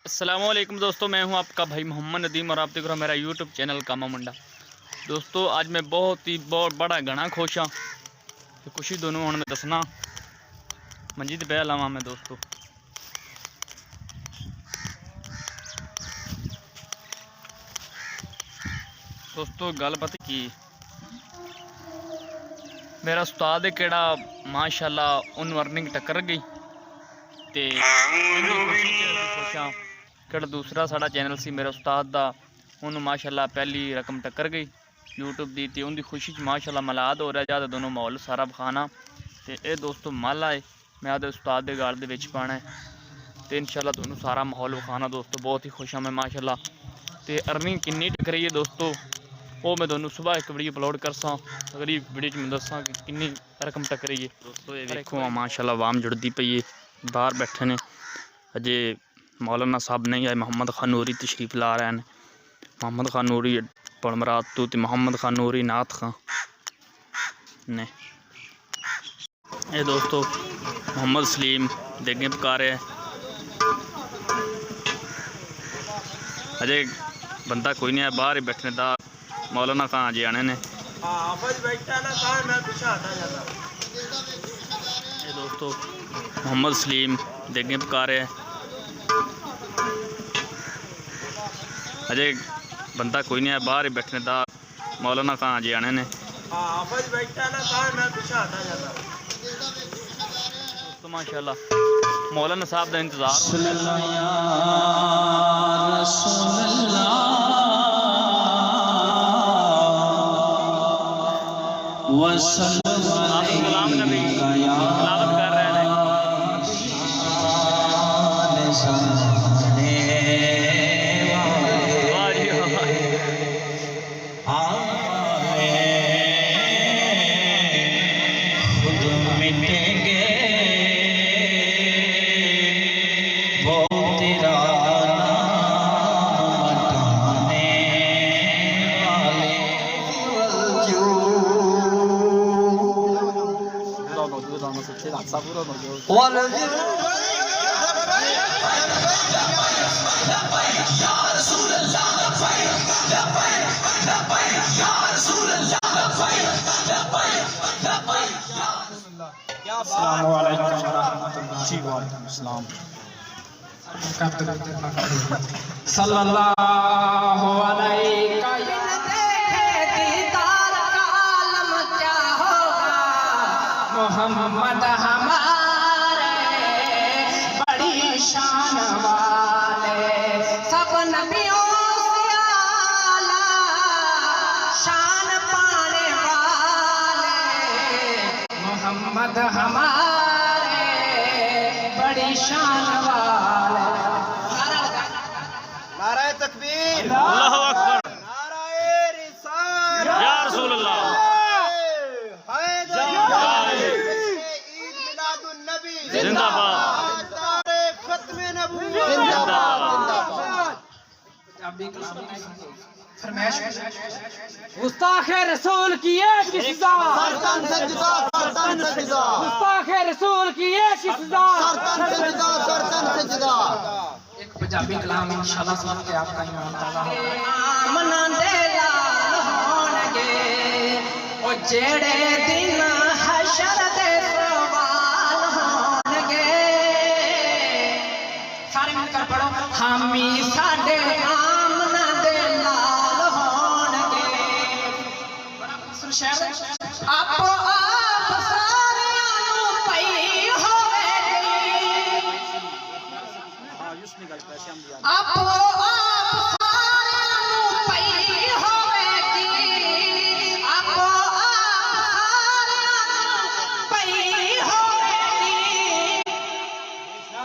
अस्सलामुअलैकुम दोस्तों, मैं हूं आपका भाई मोहम्मद नदीम और आप देख रहे हो मेरा यूट्यूब चैनल कामा मुंडा। दोस्तों आज मैं बहुत बड़ा घना खुश हाँ। खुशी दोनों हूँ मैं दसना मंजी पे लावा मैं दोस्तों गल पता की मेरा उस्ताद है केड़ा माशाल्लाह उन अर्निंग टक्कर गई ते खुश हाँ। केड़ा दूसरा साड़ा चैनल सी मेरा उस्ताद दा उन्होंने माशाल्लाह पहली रकम टक्कर गई यूट्यूब दी ते उनकी खुशी माशाल्लाह मिलाद हो रहा ज़्यादा दोनों माहौल सारा बखाना ते ये दोस्तों मल आए मैं आदे उस्ताद दे गाल दे विच पाना है तो इंशाल्लाह दोनों सारा माहौल बखाना। दोस्तों बहुत ही खुश हाँ मैं माशाल्लाह। तो अर्निंग किन्नी टकरी है दोस्तों वो मैं दोनों सुबह एक वीडियो अपलोड करसा अगली वीडियो में दसा कि किन्नी रकम टकरी है। दोस्तों ये देखो माशाल्लाह वाम जुड़ती पई है बाहर बैठे ने अजय मौलाना साहब नहीं आए मोहम्मद खान नूरी तशरीफ ला रहे हैं। मोहम्मद खान नूरी पड़मरात तो मोहम्मद खान नूरी नाथ खां ने ये दोस्तों मोहम्मद सलीम देगे पका रहे हैं अजय बंदा कोई नहीं है बाहर ही बैठने दा मौलाना खां अजय आने ने। ये दोस्तों मोहम्मद सलीम देगे पका रहे हैं अजय बंदा कोई नहीं है बाहर ही बैठने दा मौलाना खां अजय आने ने। तो माशाल्लाह मौलाना साहब का इंतजार कलाम नबी तिलावत कर रहे हैं। सल्लल्लाहु अलैहि मोहम्मद हमारे बड़ी शान वाले सब नबियों से आला शान पाने वाले मोहम्मद हमारे बड़ी शान वाले। नारे तकबीर अल्लाहु अकबर नारे रिसालत या रसूल अल्लाह जिंदाबाद खत्मे नबूवत गुस्ताखे रसूल की एक सजा सरतन सजदा सरतन सजदा गुस्ताखे रसूल की एक सजा सरतन सजदा सरतन सजदा। एक पंजाबी कलाम इंशाल्लाह सुन के आपका ईमान ताज़ा होगा। मनांदे लाल होणगे ओ जेड़े दिन हशर दे सवाल होणगे सारे मिलकर पढ़ो हामी साडे आमना दे लाल होणगे। सुन शेर आपो आप सारियां नू पई होवेगी आपो आप सारियां नू पई होवेगी आपो आप सारियां नू पई होवेगी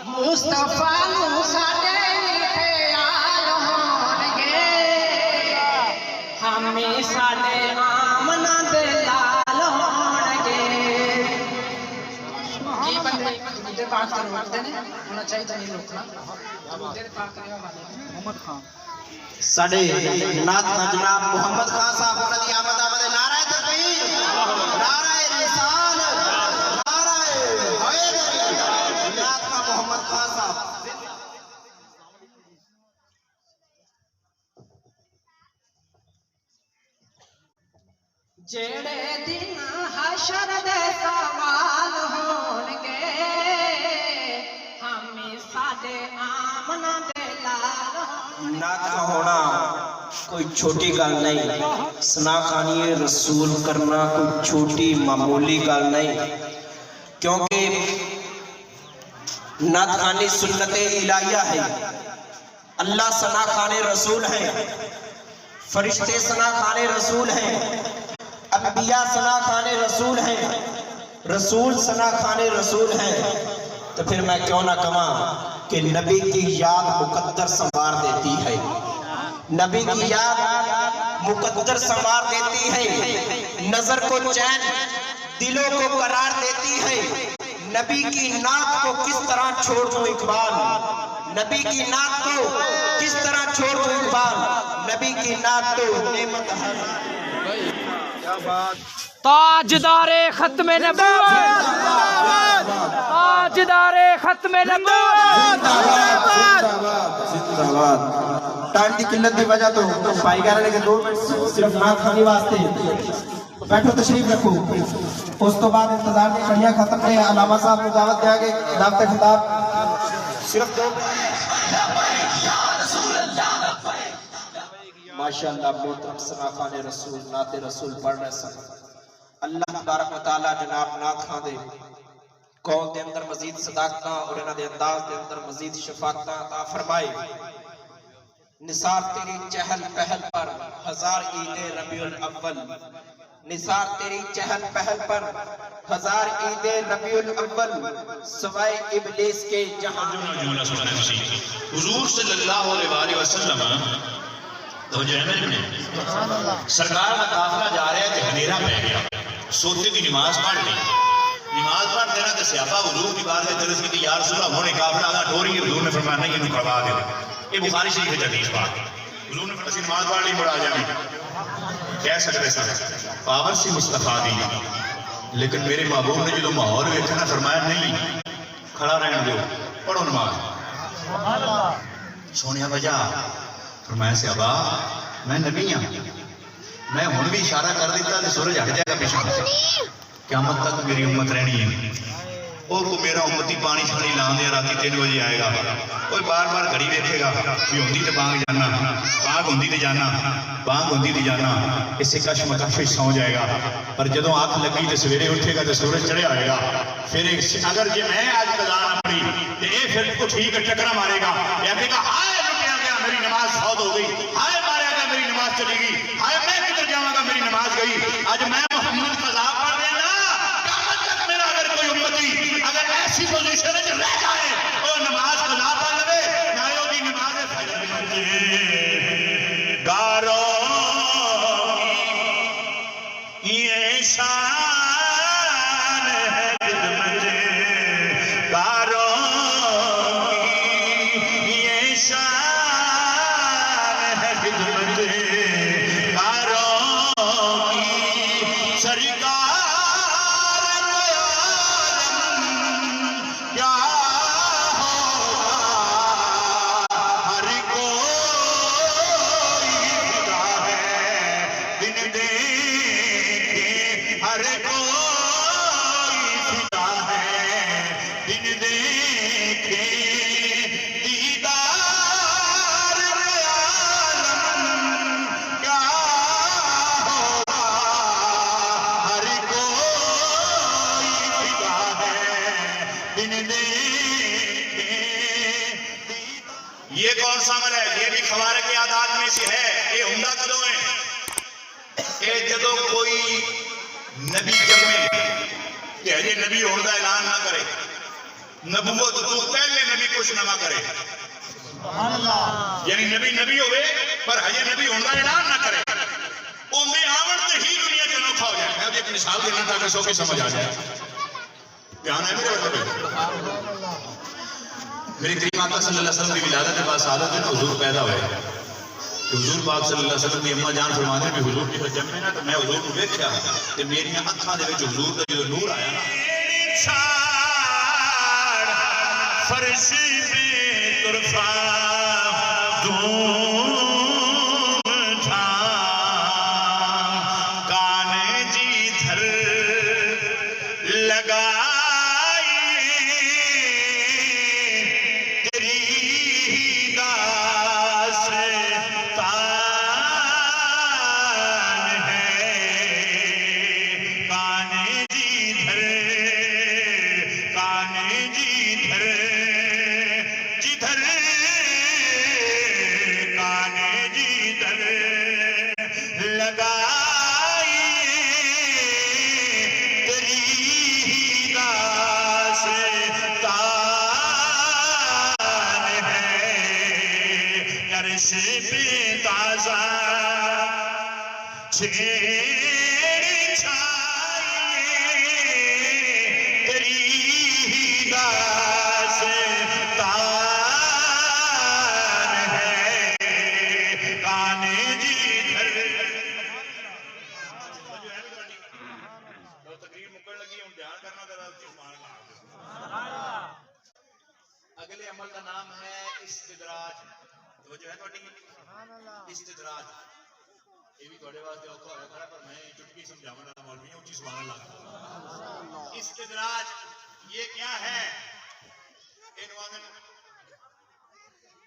मुस्तफा नू साडे ख्याल होणगे हामी साडे आमना दे लाल होणगे। की बंदे मुद्दे पाक कर रोकते ने होना चाहिए तो नहीं रोकना मुद्दे पाक करने वाले मोहम्मद खान साडे नाथ जनाब मोहम्मद खान साहब उन्हां दी आमद आमद नारा तकबीर नारा रिसालत नारा हैदरी नाथ का मोहम्मद खान साहब जेड़े दिन हशर दे सवाल होणगे हमें सादे आमना दे लाल नात का होना कोई छोटी गल नहीं, सना खानी रसूल करना कोई छोटी मामूली गल नहीं, क्योंकि नात खानी सुन्नत इलाहिया है। अल्लाह सना खाने रसूल है, फरिश्ते सना खाने रसूल हैं, अंबिया सना खाने रसूल हैं, रसूल सना खाने रसूल हैं। तो फिर मैं क्यों ना कहा कि नबी की याद मुकद्दर संवार देती है, नबी की याद मुकद्दर संवार देती है, नजर को चैन दिलों को करार देती है। नबी की नात को किस तरह छोड़ दूं इकबाल, नबी की नात को किस तरह छोड़ दूं इकबाल, नबी की नात तो नेमत है। क्या बात, ताजदारे खत्मे नबूवत, ताजदारे खत्मे नबूवत। जिंदाबाद। टाइम की किल्लत की वजह तो भाई कह रहे हैं 2 मिनट सिर्फ नात खानी वास्ते बैठो, तशरीफ रखो, उस तो बाद इंतजार की घड़ियां खत्म है। अलामा साहब को दावत दिया कि दावत खिताब सिर्फ 2 माशाअल्लाह मोहतरम सना खाने रसूल नाते रसूल पढ़ रहे सन। अल्लाह तबारक व तआला जनाब नात खां दे कौल दे अंदर मजीद सदाकतां और इन्हां दे अंदाज दे अंदर मजीद शफाकतां अता फरमाए। निसार तेरी चहल पहल पर हजार ईदे रबीउल अव्वल, निसार तेरी चहल पहल पर हजार ईदे रबीउल अव्वल, सवाए इब्लीस के जहां हुजूर सल्लल्लाहु अलैहि वसल्लम तो जो है मैंने सरकार का काफिला जा रहा है तो हनेरा पै गया, सोते की नमाज पढ़ ली, नमाज पढ़ देना तो स्यापा हुजूर की बात में दर्ज की यार सुना होने काफिला आगा ठोरी, हुजूर ने फरमाया नहीं इन्हें करवा दो। ये बुखारी शरीफ है हदीस बात, हुजूर ने फरमाया नमाज पढ़ ली मुड़ा जाए कह सकते सन पावर सी मुस्तफा दी, लेकिन मेरे महबूब ने जो माहौल वेखा ना फरमाया नहीं खड़ा रहने दो, पढ़ो नमाज। सोनिया वजह फरमाया सहाबा मैं नबी हाँ, मैं हुण भी इशारा कर दिता तो सूरज हट जाएगा पिछले, क़यामत तक मेरी उम्मत रहनी है। और को मेरा उम्मती पानी शानी ला दे रात 3 बजे आएगा, कोई बार बार घड़ी वेखेगा भी होंदी तो बांग जाना, बांग होंदी तो जाना, बांग होंदी तो जाना, इसे कशमकश सौ जाएगा। पर जदों आंख लगी तो सवेरे उठेगा तो सूरज चढ़िया होएगा। फिर अगर जे मैं आज कज़ा ना पढ़ी तो ये फिर को ठीक टकरा मारेगा, या कहेगा हाय लुटिया गया मेरी नमाज फौत हो गई, हाय मारा गया मेरी नमाज चली गई, हाय मैं किधर जाऊंगा मेरी नमाज गई। आज मैं मोहम्मद कज़ा पढ़ देना, क़यामत तक मेरा अगर कोई उम्मती अगर ऐसी पोजीशन में रह जाए और नमाज कज़ा पढ़ लवे ना होगी नमाज गारो ये शान है खिदमत गारो ये शान है खिदमत गारो की सरकार ये कौन सा अमल है? ये भी खवारे के आदात में से है। ये उम्दा कदों है ये जदों कोई नबी जमे कि हजे नबी होने का ऐलान ना करे, नबूवत तो पहले नबी कुछ ना करे, यानी नबी नबी होवे पर हजे नबी होने का ऐलान ना करे, उम्मे आवण ते ही दुनिया च अनोखा हो जाए। मैं एक मिसाल देना ताकि सौ की समझ आ जाए। ध्यान है मेरे मतलब मेरी करीम आका सल्लल्लाहु अलैहि वसल्लम की विलादत के बाद सादत में हुजूर पैदा हुए। हुजूर पाक सल्लल्लाहु अलैहि वसल्लम की अम्मा जान फरमाते हैं कि हुजूर की जन्मे ना तो मैं हुजूर को देखा ते मेरी अखां दे विच हुजूर दा जो नूर आया ना फर्श पे तुरफा धूम था काने अर्श पे ताजा छेड़ छाए तेरी दास्तान है काने जी तकरीर मुकन लगी हूं ध्यान करना जरा अगले अमल का नाम है इस्तिदराज तो जो है इस्तिदराज ये भी थोड़े वास्ते औखा होया खड़ा पर मैं चुटकी समझावन वाला मौलवी हूं जी सुभान अल्लाह इस्तिदराज ये क्या है इनवान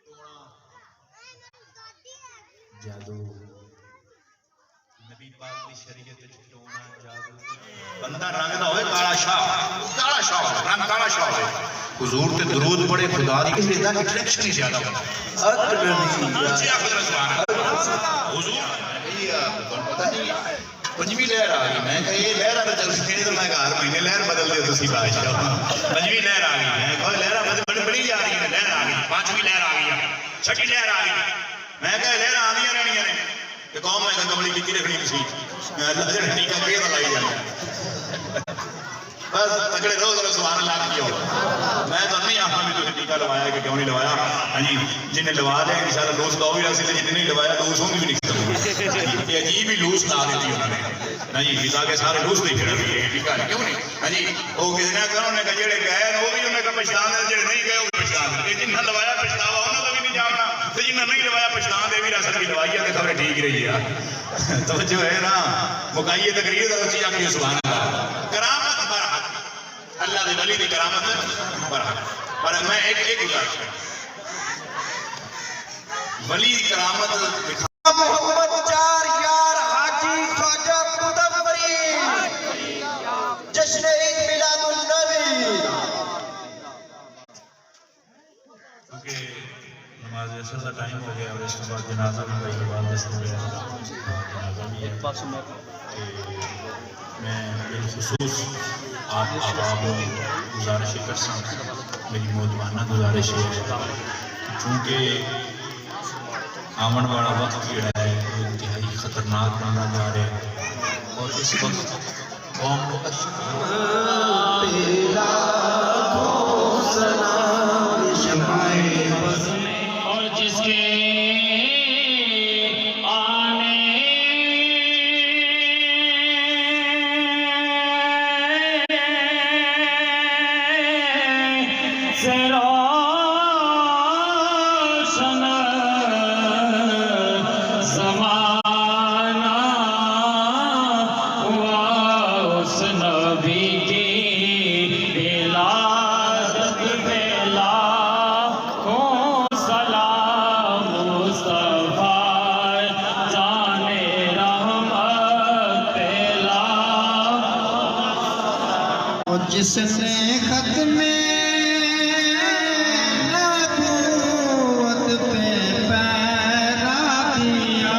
टोना जादू नबी पाक की शरीयत च टोना जादू बंदा रंग दा होवे काला शाह रंग काला शाह होवे हुजूर ते दरूद पढ़े खुदा दी किसी दा अट्रैक्शन ही ज्यादा होता हुजूर ये पता नहीं पंजवी लहर आ गई मैं ये लहर अगर चल रही तो मैं हर महीने लहर बदल दे तुसी बादशाह पंजवी लहर आ गई मैं कहा लहर बड़ी जा रही है लहर आ गई पांचवी लहर आ गई छठी लहर आ गई मैं कहा लहर आंदियां रहनियां ने ते कौम में कमली की रखनी तुसी अल्लाह दे टीका के लाई जाना बस तगड़े रहो जरा सुभान अल्लाह की हो मैं तो नहीं आखा भी तुझे टीका लवाया कि क्यों नहीं लवाया हाँ जी जिन्हें लवा लिया इंशाल्लाह लूस तो भी रसी जिन्हें नहीं लवाया लूस होंगी भी नहीं ये अजीब ही लूस ला देती उन्होंने हाँ जी पिता के सारे लूस नहीं फिर टीका क्यों नहीं हाँ जी वो किसी ने कहा उन्हें कहा जेड़े गए वो भी उन्हें कहा पछतान दे जेड़े नहीं गए वो पछतान दे जिन्हें लवाया पछतावा उन्होंने भी नहीं जाना तो जिन्हें नहीं लवाया पछतान दे भी रसल की लवाई है तो खबर ठीक रही है तो जो है ना मुकाइए तकरीर तो अच्छी आखिए सुभान अल्लाह करामत बरहक अल्लाह दे वली दी करामत बरहक पर मैं एक गुजारिश कर वली दी करामत दिखा मोहम्मद चार यार हाजी ख्वाजा मुदव्वरी जश्न ईद मिलादुन नबी क्योंकि नमाज असर का टाइम हो गया और इसके बाद जनाजा भी कई बार दस हो गया जनाजा भी है मैं बिलखुसूस आप अहबाब गुजारिश कर सकता मेरी मौजूदा गुजारिश है चूँकि आवन वाला वक्त जोड़ा है वो इंतहाई खतरनाक बनना जा रहा है और इस वक्त कौम को और जिसके आने से रोशन ज़माना हुआ उस नबी की विलादत पे लाखों सलाम मुस्तफा जाने रहमत पे लाखों जिसने खत्मे नबूवत पे पैरा दिया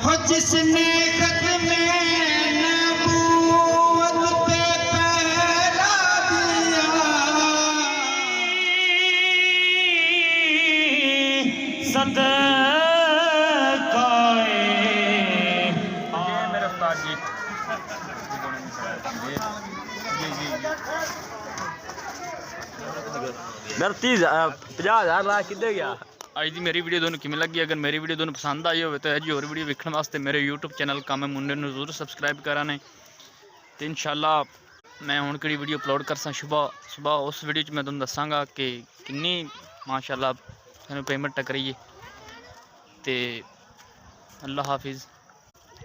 हो जिसने खत्मे नबूवत पे पैरा दिया सदकाए मेरे उस्ताद जी मेरा 50,000 लाख कितने गया ਅੱਜ ਦੀ ਮੇਰੀ ਵੀਡੀਓ ਤੁਹਾਨੂੰ ਕਿਵੇਂ ਲੱਗੀ ਅਗਰ ਮੇਰੀ ਵੀਡੀਓ ਤੁਹਾਨੂੰ ਪਸੰਦ ਆਈ ਹੋਵੇ ਤਾਂ ਇਹ ਜੀ ਹੋਰ ਵੀਡੀਓ ਵੇਖਣ ਵਾਸਤੇ ਮੇਰੇ YouTube ਚੈਨਲ ਕਾਮੇ ਮੁੰਡੇ ਨੂੰ ਜ਼ਰੂਰ ਸਬਸਕ੍ਰਾਈਬ ਕਰਾਣੇ ਤੇ ਇਨਸ਼ਾਅੱਲਾ ਮੈਂ ਹੁਣ ਕਿਹੜੀ ਵੀਡੀਓ ਅਪਲੋਡ ਕਰਸਾਂ ਸਵੇਰ ਉਸ ਵੀਡੀਓ 'ਚ ਮੈਂ ਤੁਹਾਨੂੰ ਦੱਸਾਂਗਾ ਕਿ ਕਿੰਨੀ ਮਾਸ਼ਾਅੱਲਾ ਸਾਨੂੰ ਪੇਮੈਂਟ ਟਕਰਾਈਏ ਤੇ ਅੱਲਾ ਹਾਫਿਜ਼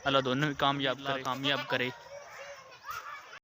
ਅੱਲਾ ਦੋਨੋਂ ਵੀ ਕਾਮਯਾਬ ਕਰੇ